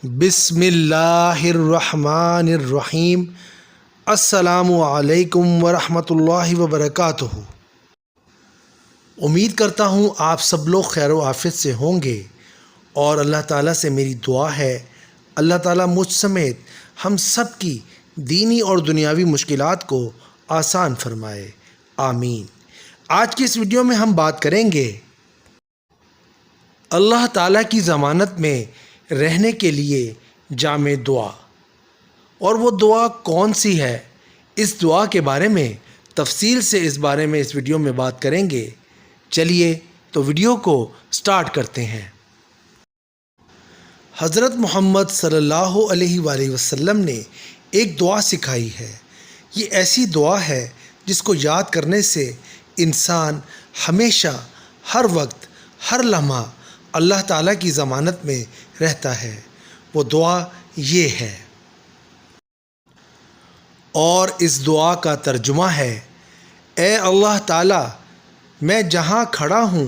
بسم اللہ الرحمن الرحیم۔ السلام علیکم ورحمۃ اللہ وبرکاتہ۔ امید کرتا ہوں آپ سب لوگ خیر و عافیت سے ہوں گے، اور اللہ تعالیٰ سے میری دعا ہے اللہ تعالیٰ مجھ سمیت ہم سب کی دینی اور دنیاوی مشکلات کو آسان فرمائے، آمین۔ آج کی اس ویڈیو میں ہم بات کریں گے اللہ تعالیٰ کی ضمانت میں رہنے کے لیے جامع دعا، اور وہ دعا کون سی ہے، اس دعا کے بارے میں تفصیل سے اس بارے میں اس ویڈیو میں بات کریں گے۔ چلیے تو ویڈیو کو سٹارٹ کرتے ہیں۔ حضرت محمد صلی اللہ علیہ وآلہ وسلم نے ایک دعا سکھائی ہے۔ یہ ایسی دعا ہے جس کو یاد کرنے سے انسان ہمیشہ، ہر وقت، ہر لمحہ اللہ تعالیٰ کی ضمانت میں رہتا ہے۔ وہ دعا یہ ہے، اور اس دعا کا ترجمہ ہے: اے اللہ تعالیٰ، میں جہاں کھڑا ہوں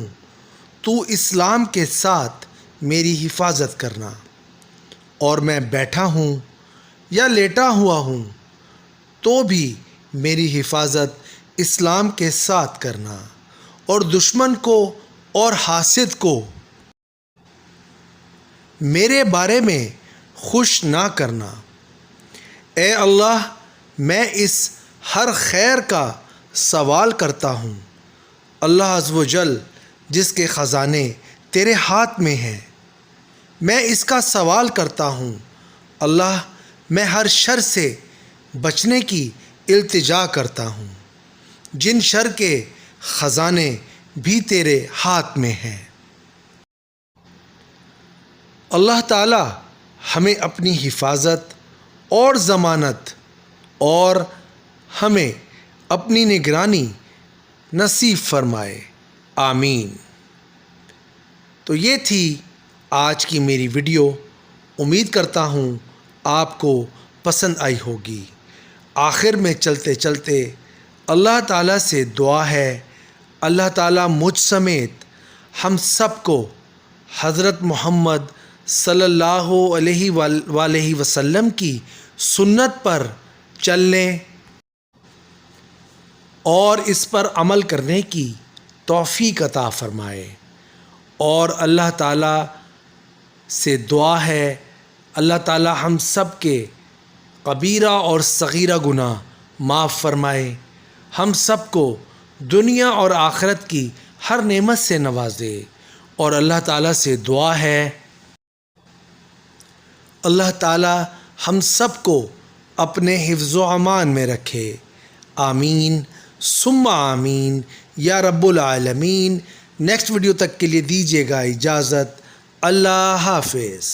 تو اسلام کے ساتھ میری حفاظت کرنا، اور میں بیٹھا ہوں یا لیٹا ہوا ہوں تو بھی میری حفاظت اسلام کے ساتھ کرنا، اور دشمن کو اور حاسد کو میرے بارے میں خوش نہ کرنا۔ اے اللہ، میں اس ہر خیر کا سوال کرتا ہوں، اللہ عز و جل جس کے خزانے تیرے ہاتھ میں ہیں، میں اس کا سوال کرتا ہوں۔ اللہ، میں ہر شر سے بچنے کی التجا کرتا ہوں، جن شر کے خزانے بھی تیرے ہاتھ میں ہیں۔ اللہ تعالیٰ ہمیں اپنی حفاظت اور ضمانت اور ہمیں اپنی نگرانی نصیب فرمائے، آمین۔ تو یہ تھی آج کی میری ویڈیو۔ امید کرتا ہوں آپ کو پسند آئی ہوگی۔ آخر میں چلتے چلتے اللہ تعالیٰ سے دعا ہے، اللہ تعالیٰ مجھ سمیت ہم سب کو حضرت محمد صلی اللہ علیہ وآلہ وسلم کی سنت پر چلنے اور اس پر عمل کرنے کی توفیق عطا فرمائے۔ اور اللہ تعالیٰ سے دعا ہے، اللہ تعالیٰ ہم سب کے کبیرہ اور صغیرہ گناہ معاف فرمائے، ہم سب کو دنیا اور آخرت کی ہر نعمت سے نوازے۔ اور اللہ تعالیٰ سے دعا ہے، اللہ تعالیٰ ہم سب کو اپنے حفظ و امان میں رکھے، آمین ثم آمین یا رب العالمین۔ نیکسٹ ویڈیو تک کے لیے دیجیے گا اجازت۔ اللہ حافظ۔